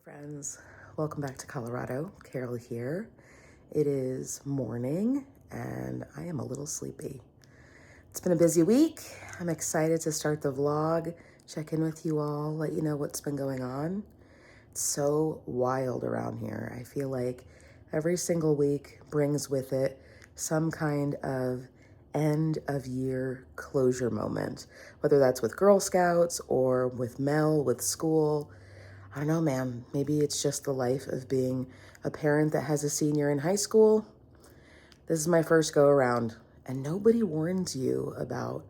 Friends, welcome back to Colorado. Carol here. It is morning and I am a little sleepy. It's been a busy week. I'm excited to start the vlog, check in with you all, let you know what's been going on. It's so wild around here. I feel like every single week brings with it some kind of end of year closure moment, whether that's with Girl Scouts or with Mel, with school. I don't know, man. Maybe it's just the life of being a parent that has a senior in high school. This is my first go around, and nobody warns you about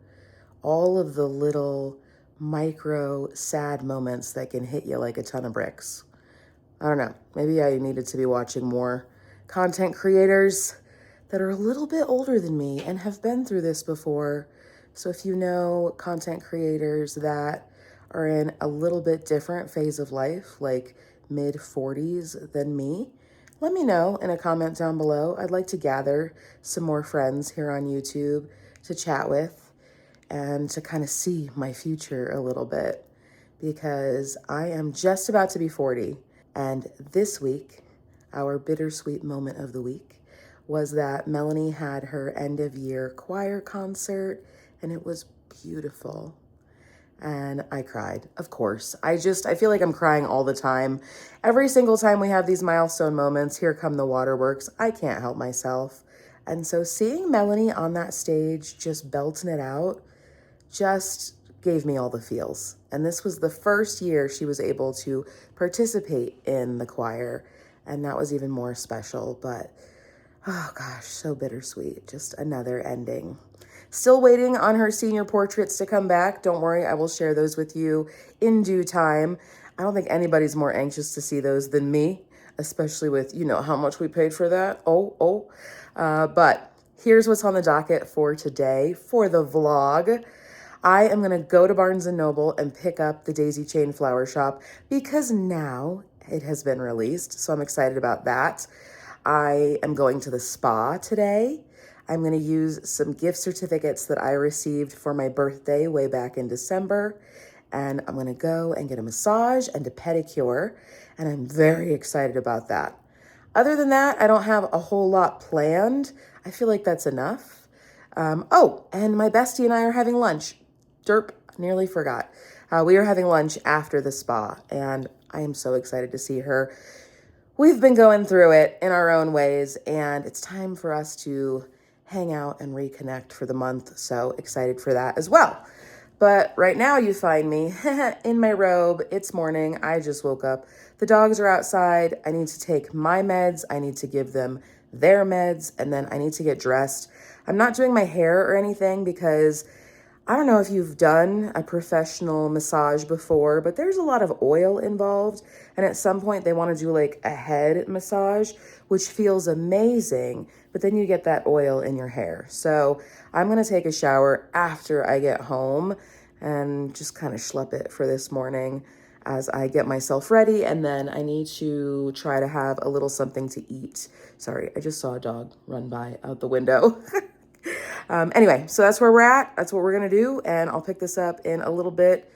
all of the little micro sad moments that can hit you like a ton of bricks. I don't know. Maybe I needed to be watching more content creators that are a little bit older than me and have been through this before. So if you know content creators that are in a little bit different phase of life, like mid 40s than me, let me know in a comment down below. I'd like to gather some more friends here on YouTube to chat with and to kind of see my future a little bit, because I am just about to be 40. And this week, our bittersweet moment of the week was that Melanie had her end of year choir concert, and it was beautiful. And I cried, of course. I feel like I'm crying all the time. Every single time we have these milestone moments, here come the waterworks. I can't help myself. And so seeing Melanie on that stage, just belting it out, just gave me all the feels. And this was the first year she was able to participate in the choir. And that was even more special. But, oh gosh, so bittersweet. Just another ending. Still waiting on her senior portraits to come back. Don't worry, I will share those with you in due time. I don't think anybody's more anxious to see those than me, especially with, how much we paid for that. But here's what's on the docket for today for the vlog. I am going to go to Barnes & Noble and pick up the Daisy Chain Flower Shop because now it has been released, so I'm excited about that. I am going to the spa today. I'm going to use some gift certificates that I received for my birthday way back in December. And I'm going to go and get a massage and a pedicure. And I'm very excited about that. Other than that, I don't have a whole lot planned. I feel like that's enough. And my bestie and I are having lunch. Derp, nearly forgot. We are having lunch after the spa. And I am so excited to see her. We've been going through it in our own ways. And it's time for us to hang out and reconnect for the month. So excited for that as well. But right now you find me in my robe. It's morning. I just woke up. The dogs are outside. I need to take my meds. I need to give them their meds. And then I need to get dressed. I'm not doing my hair or anything because I don't know if you've done a professional massage before, but there's a lot of oil involved. And at some point they want to do like a head massage, which feels amazing, but then you get that oil in your hair. So I'm going to take a shower after I get home and just kind of schlep it for this morning as I get myself ready. And then I need to try to have a little something to eat. Sorry, I just saw a dog run by out the window. Anyway, so that's where we're at. That's what we're going to do. And I'll pick this up in a little bit.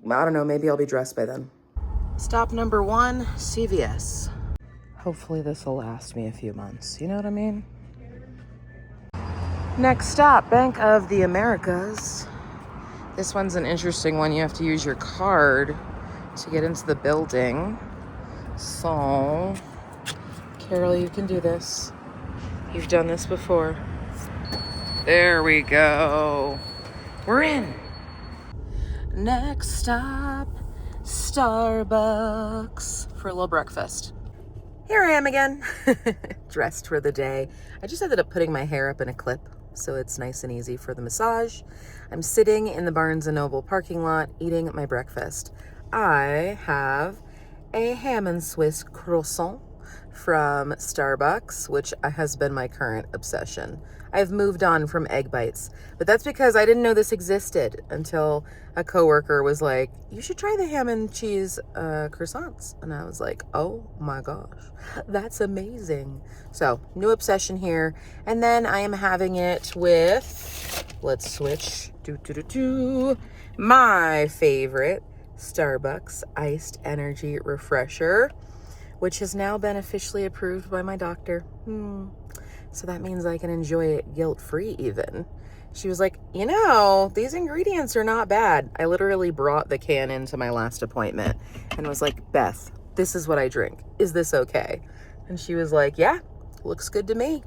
I don't know. Maybe I'll be dressed by then. Stop number 1, CVS. Hopefully this will last me a few months. You know what I mean? Next stop, Bank of the Americas. This one's an interesting one. You have to use your card to get into the building. So, Carol, you can do this. You've done this before. There we go. We're in. Next stop, Starbucks for a little breakfast. Here I am again, dressed for the day. I just ended up putting my hair up in a clip so it's nice and easy for the massage. I'm sitting in the Barnes & Noble parking lot eating my breakfast. I have a ham and Swiss croissant from Starbucks, which has been my current obsession. I've moved on from egg bites, but that's because I didn't know this existed until a coworker was like, you should try the ham and cheese croissants. And I was like, oh my gosh, that's amazing. So new obsession here. And then I am having it with, let's switch, my favorite Starbucks Iced Energy Refresher, which has now been officially approved by my doctor. So that means I can enjoy it guilt-free even. She was like, you know, these ingredients are not bad. I literally brought the can into my last appointment and was like, Beth, this is what I drink. Is this okay? And she was like, yeah, looks good to me.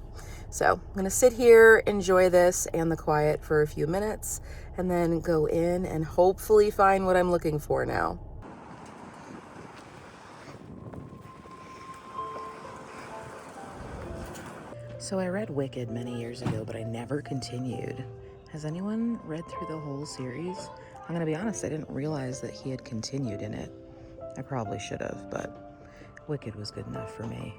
So I'm gonna sit here, enjoy this and the quiet for a few minutes, and then go in and hopefully find what I'm looking for now. So I read Wicked many years ago, but I never continued. Has anyone read through the whole series? I'm gonna be honest, I didn't realize that he had continued in it. I probably should have, but Wicked was good enough for me.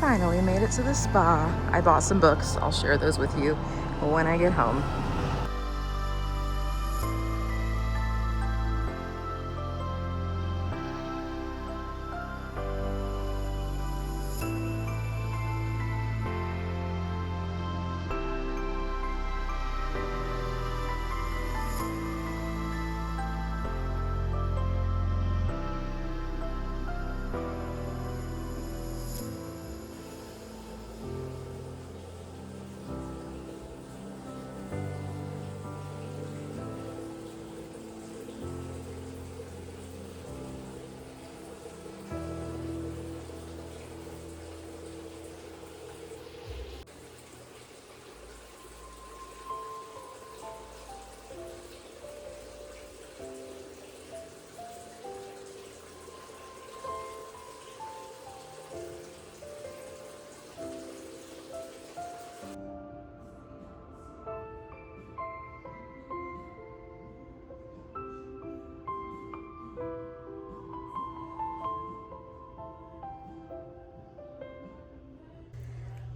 Finally made it to the spa. I bought some books. I'll share those with you when I get home.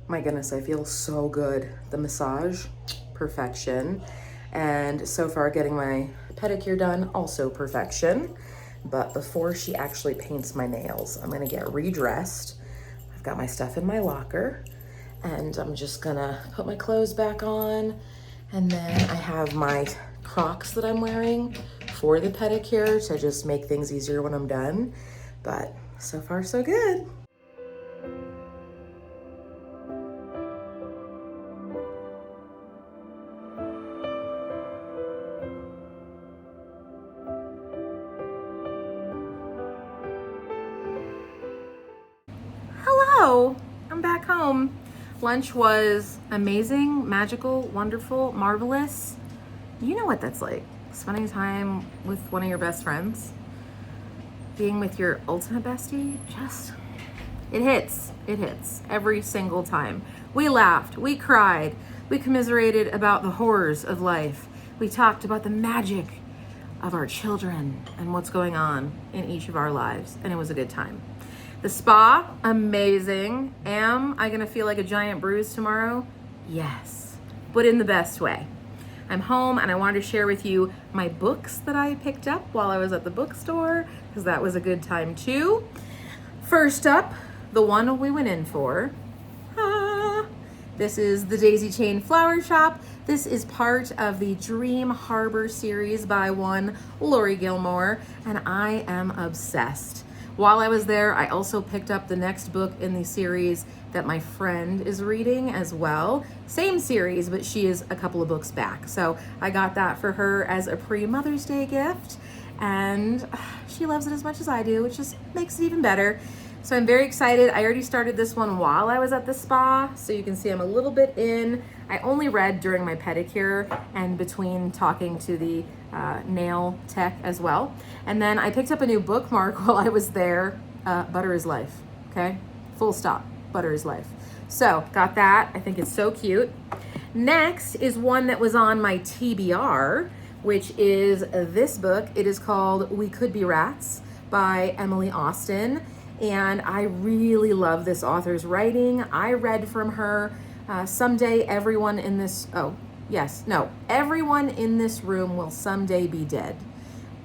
My goodness, I feel so good. The massage, perfection. And so far getting my pedicure done, also perfection. But before she actually paints my nails, I'm gonna get redressed. I've got my stuff in my locker and I'm just gonna put my clothes back on. And then I have my Crocs that I'm wearing for the pedicure to just make things easier when I'm done. But so far so good. Hello, I'm back home. Lunch was amazing, magical, wonderful, marvelous. You know what that's like, spending time with one of your best friends, being with your ultimate bestie, it hits every single time. We laughed, we cried, we commiserated about the horrors of life. We talked about the magic of our children and what's going on in each of our lives, and it was a good time. The spa, amazing. Am I gonna feel like a giant bruise tomorrow? Yes, but in the best way. I'm home and I wanted to share with you my books that I picked up while I was at the bookstore, because that was a good time too. First up, the one we went in for. This is the Daisy Chain Flower Shop. This is part of the Dream Harbor series by one Lori Gilmore, and I am obsessed While I was there, I also picked up the next book in the series that my friend is reading as well. Same series, but she is a couple of books back. So I got that for her as a pre-Mother's Day gift, and she loves it as much as I do, which just makes it even better. So I'm very excited. I already started this one while I was at the spa, so you can see I'm a little bit in. I only read during my pedicure and between talking to the nail tech as well. And then I picked up a new bookmark while I was there. Butter is life, okay? Full stop, butter is life. So got that, I think it's so cute. Next is one that was on my TBR, which is this book. It is called We Could Be Rats by Emily Austen. And I really love this author's writing. I read from her Someday Everyone in This, Everyone in This Room Will Someday Be Dead.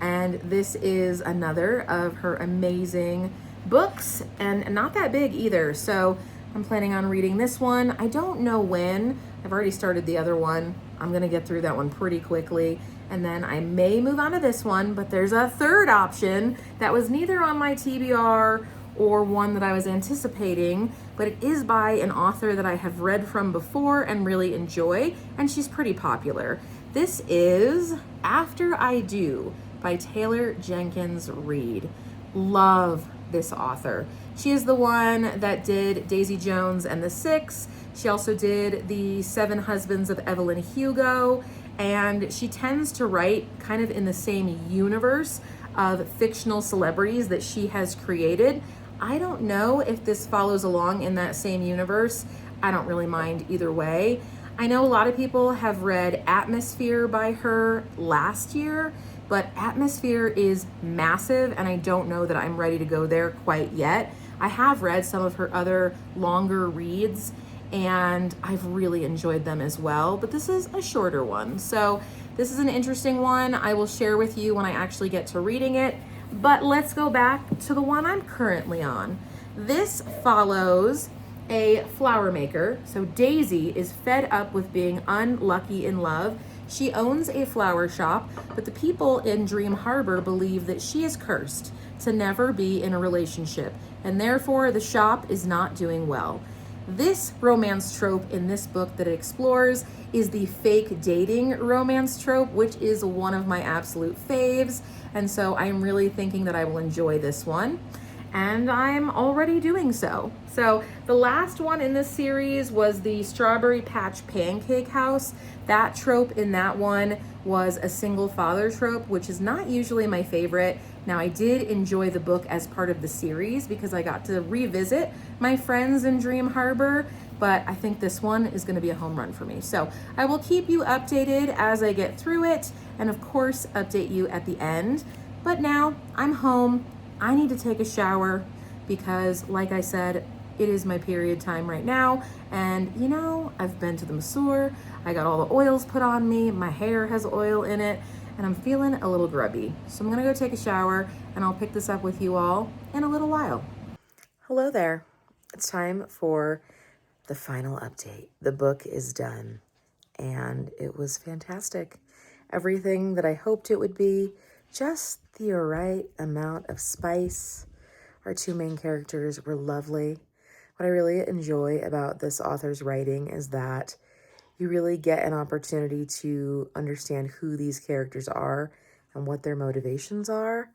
And this is another of her amazing books, and not that big either. So I'm planning on reading this one. I don't know when. I've already started the other one. I'm gonna get through that one pretty quickly. And then I may move on to this one, but there's a third option that was neither on my TBR or one that I was anticipating, but it is by an author that I have read from before and really enjoy, and she's pretty popular. This is After I Do by Taylor Jenkins Reid. Love this author. She is the one that did Daisy Jones and the Six. She also did The Seven Husbands of Evelyn Hugo, and she tends to write kind of in the same universe of fictional celebrities that she has created. I don't know if this follows along in that same universe. I don't really mind either way. I know a lot of people have read Atmosphere by her last year, but Atmosphere is massive, and I don't know that I'm ready to go there quite yet. I have read some of her other longer reads, and I've really enjoyed them as well, but this is a shorter one. So this is an interesting one. I will share with you when I actually get to reading it. But let's go back to the one I'm currently on. This follows a flower maker. So Daisy is fed up with being unlucky in love. She owns a flower shop, but the people in Dream Harbor believe that she is cursed to never be in a relationship, and therefore the shop is not doing well. This romance trope in this book that it explores is the fake dating romance trope, which is one of my absolute faves. And so I'm really thinking that I will enjoy this one, and I'm already doing so. So the last one in this series was the Strawberry Patch Pancake House. That trope in that one was a single father trope, which is not usually my favorite. Now, I did enjoy the book as part of the series because I got to revisit my friends in Dream Harbor, but I think this one is going to be a home run for me. So I will keep you updated as I get through it, and of course update you at the end. But now I'm home. I need to take a shower because, like I said, it is my period time right now, and you know, I've been to the masseur, I got all the oils put on me, my hair has oil in it, and I'm feeling a little grubby. So I'm gonna go take a shower, and I'll pick this up with you all in a little while. Hello there. It's time for the final update. The book is done, and it was fantastic. Everything that I hoped it would be, just the right amount of spice. Our two main characters were lovely. What I really enjoy about this author's writing is that you really get an opportunity to understand who these characters are and what their motivations are,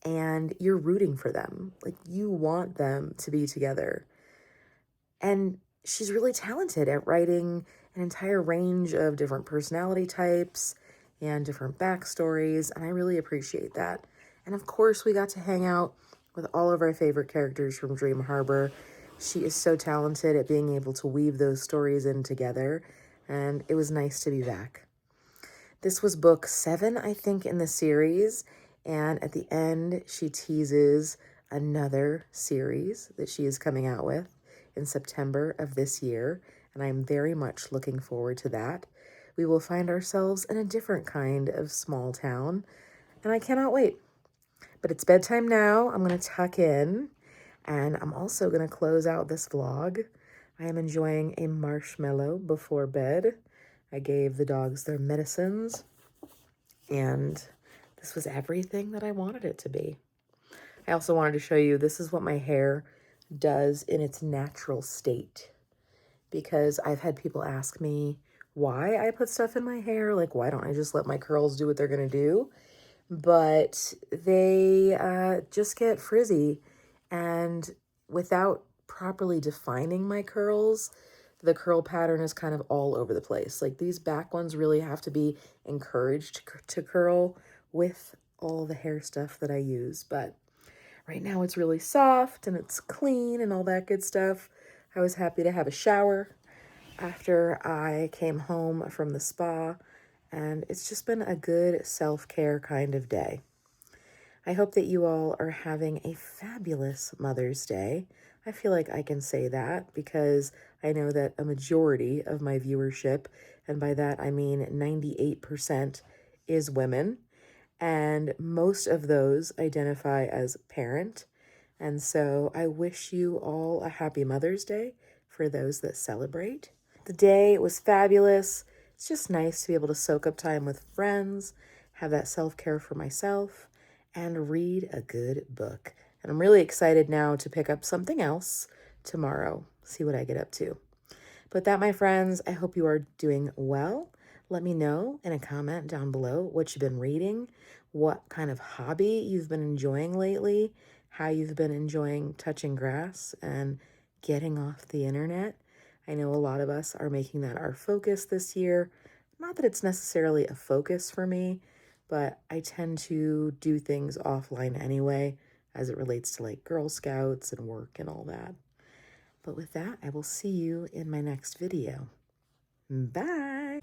and you're rooting for them. Like, you want them to be together. And she's really talented at writing an entire range of different personality types and different backstories, and I really appreciate that. And of course, we got to hang out with all of our favorite characters from Dream Harbor. She is so talented at being able to weave those stories in together, and it was nice to be back. This was book 7, I think, in the series, and at the end, she teases another series that she is coming out with in September of this year, and I'm very much looking forward to that. We will find ourselves in a different kind of small town, and I cannot wait. But it's bedtime now. I'm going to tuck in, and I'm also going to close out this vlog. I am enjoying a marshmallow before bed. I gave the dogs their medicines, and this was everything that I wanted it to be. I also wanted to show you, this is what my hair does in its natural state, because I've had people ask me why I put stuff in my hair. Like, why don't I just let my curls do what they're going to do? But they just get frizzy, and without properly defining my curls, the curl pattern is kind of all over the place. Like, these back ones really have to be encouraged to curl with all the hair stuff that I use. But right now it's really soft and it's clean and all that good stuff. I was happy to have a shower after I came home from the spa, and it's just been a good self-care kind of day. I hope that you all are having a fabulous Mother's Day. I feel like I can say that because I know that a majority of my viewership, and by that I mean 98%, is women, and most of those identify as parent. And so I wish you all a happy Mother's Day for those that celebrate. The day was fabulous. It's just nice to be able to soak up time with friends, have that self-care for myself, and read a good book. And I'm really excited now to pick up something else tomorrow, see what I get up to. But that, my friends, I hope you are doing well. Let me know in a comment down below what you've been reading, what kind of hobby you've been enjoying lately, how you've been enjoying touching grass and getting off the internet. I know a lot of us are making that our focus this year. Not that it's necessarily a focus for me, but I tend to do things offline anyway as it relates to like Girl Scouts and work and all that. But with that, I will see you in my next video. Bye!